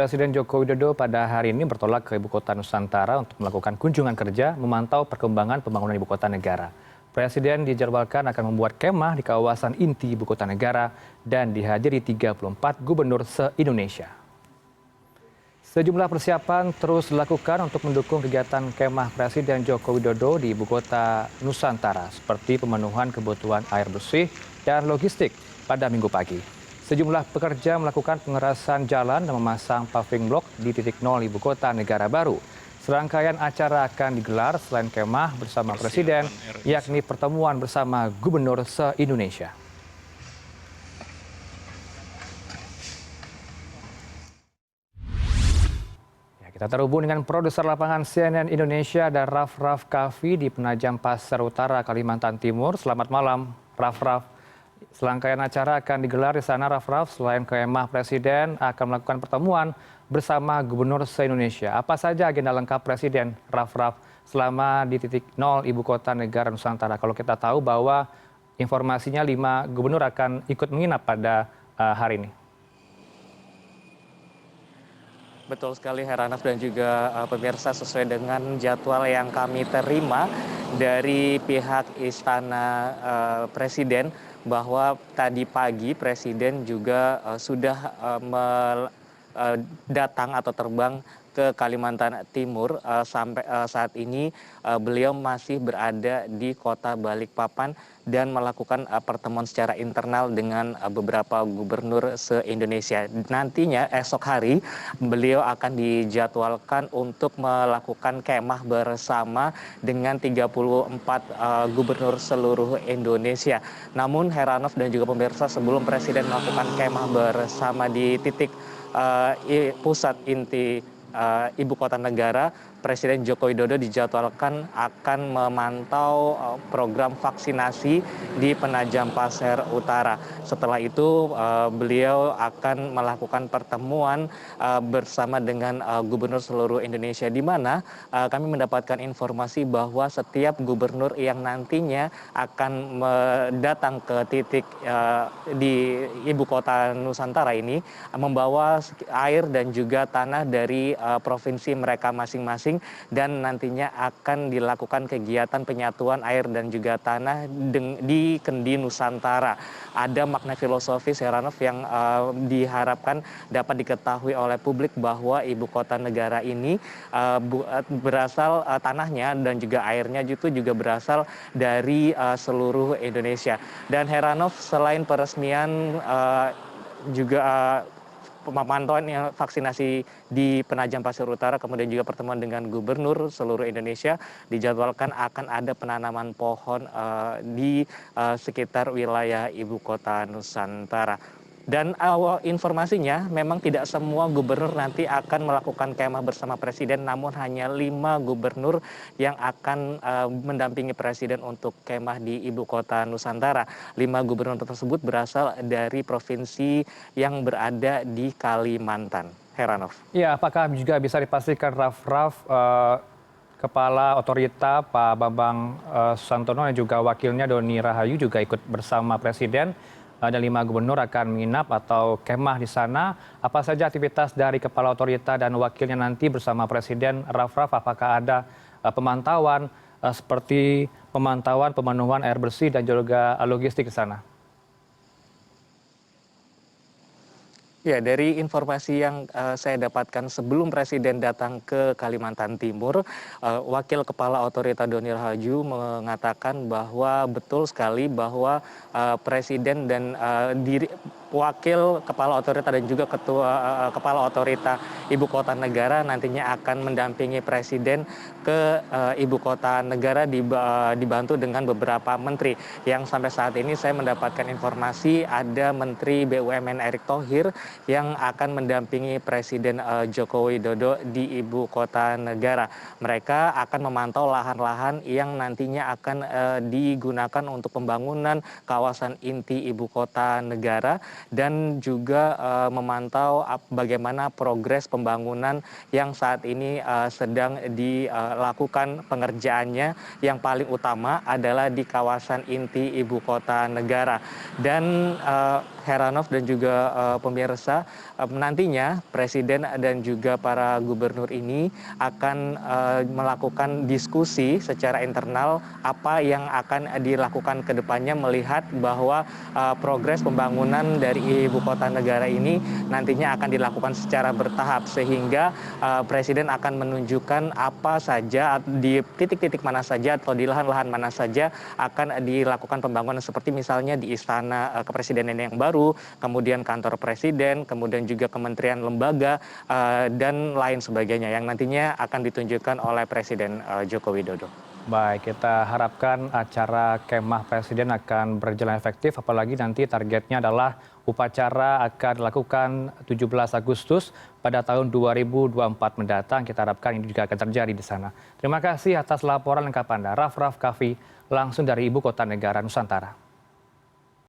Presiden Joko Widodo pada hari ini bertolak ke Ibu Kota Nusantara untuk melakukan kunjungan kerja memantau perkembangan pembangunan Ibu Kota Negara. Presiden dijadwalkan akan membuat kemah di kawasan inti Ibu Kota Negara dan dihadiri 34 gubernur se-Indonesia. Sejumlah persiapan terus dilakukan untuk mendukung kegiatan kemah Presiden Joko Widodo di Ibu Kota Nusantara, seperti pemenuhan kebutuhan air bersih dan logistik pada Minggu pagi. Sejumlah pekerja melakukan pengerasan jalan dan memasang paving block di titik nol Ibu Kota Negara baru. Serangkaian acara akan digelar selain kemah bersama Presiden, yakni pertemuan bersama Gubernur se-Indonesia. Kita terhubung dengan produser lapangan CNN Indonesia dan Raff Kaffi di Penajam Pasir Utara, Kalimantan Timur. Selamat malam, Raff. Serangkaian acara akan digelar di sana, Raff. Selain kemah Presiden akan melakukan pertemuan bersama Gubernur se-Indonesia. Apa saja agenda lengkap Presiden, Raff, selama di titik nol Ibu Kota Negara Nusantara? Kalau kita tahu bahwa informasinya 5 gubernur akan ikut menginap pada hari ini. Betul sekali Heranov dan juga pemirsa, sesuai dengan jadwal yang kami terima dari pihak Istana Presiden, bahwa tadi pagi Presiden juga sudah datang atau terbang ke Kalimantan Timur. Sampai saat ini beliau masih berada di kota Balikpapan dan melakukan pertemuan secara internal dengan beberapa gubernur se-Indonesia. Nantinya esok hari beliau akan dijadwalkan untuk melakukan kemah bersama dengan 34 gubernur seluruh Indonesia. Namun Heranov dan juga pemirsa, sebelum Presiden melakukan kemah bersama di titik pusat inti Ibu Kota Negara, Presiden Joko Widodo dijadwalkan akan memantau program vaksinasi di Penajam Pasir Utara. Setelah itu beliau akan melakukan pertemuan bersama dengan gubernur seluruh Indonesia, di mana kami mendapatkan informasi bahwa setiap gubernur yang nantinya akan datang ke titik di Ibu Kota Nusantara ini membawa air dan juga tanah dari provinsi mereka masing-masing, dan nantinya akan dilakukan kegiatan penyatuan air dan juga tanah di Kendi Nusantara. Ada makna filosofis Heranov yang diharapkan dapat diketahui oleh publik, bahwa Ibu Kota Negara ini berasal tanahnya dan juga airnya itu juga berasal dari seluruh Indonesia. Dan Heranov, selain peresmian juga pemantauan vaksinasi di Penajam Pasir Utara, kemudian juga pertemuan dengan gubernur seluruh Indonesia, dijadwalkan akan ada penanaman pohon di sekitar wilayah Ibu Kota Nusantara. Dan informasinya memang tidak semua gubernur nanti akan melakukan kemah bersama Presiden, namun hanya 5 gubernur yang akan mendampingi Presiden untuk kemah di Ibu Kota Nusantara. 5 gubernur tersebut berasal dari provinsi yang berada di Kalimantan. Heranov. Ya, apakah juga bisa dipastikan, Raff, Kepala Otorita Pak Bambang Susantono dan juga wakilnya Doni Rahayu juga ikut bersama Presiden, dan 5 gubernur akan menginap atau kemah di sana. Apa saja aktivitas dari Kepala Otorita dan wakilnya nanti bersama Presiden, Raff? Apakah ada pemantauan seperti pemantauan pemenuhan air bersih dan juga logistik di sana? Ya, dari informasi yang saya dapatkan sebelum Presiden datang ke Kalimantan Timur, Wakil Kepala Otorita Doni Rahayu mengatakan bahwa betul sekali bahwa Presiden dan Wakil Kepala Otorita dan juga Kepala Otorita Ibu Kota Negara nantinya akan mendampingi Presiden ke Ibu Kota Negara dibantu dengan beberapa menteri. Yang sampai saat ini saya mendapatkan informasi ada Menteri BUMN Erick Thohir yang akan mendampingi Presiden Joko Widodo di Ibu Kota Negara. Mereka akan memantau lahan-lahan yang nantinya akan digunakan untuk pembangunan kawasan inti Ibu Kota Negara, dan juga memantau bagaimana progres pembangunan yang saat ini sedang dilakukan pengerjaannya. Yang paling utama adalah di kawasan inti Ibu Kota Negara. Dan Heranov dan juga pemirsa, nantinya Presiden dan juga para gubernur ini akan melakukan diskusi secara internal apa yang akan dilakukan ke depannya, melihat bahwa progres pembangunan dari ibu kota negara ini nantinya akan dilakukan secara bertahap, sehingga Presiden akan menunjukkan apa saja di titik-titik mana saja atau di lahan-lahan mana saja akan dilakukan pembangunan, seperti misalnya di istana kepresidenan yang baru, kemudian kantor presiden, kemudian juga kementerian lembaga, dan lain sebagainya yang nantinya akan ditunjukkan oleh Presiden Joko Widodo. Baik, kita harapkan acara kemah presiden akan berjalan efektif, apalagi nanti targetnya adalah upacara akan dilakukan 17 Agustus pada tahun 2024 mendatang. Kita harapkan ini juga akan terjadi di sana. Terima kasih atas laporan lengkap Anda, Raff Kahvi, langsung dari Ibu Kota Negara Nusantara.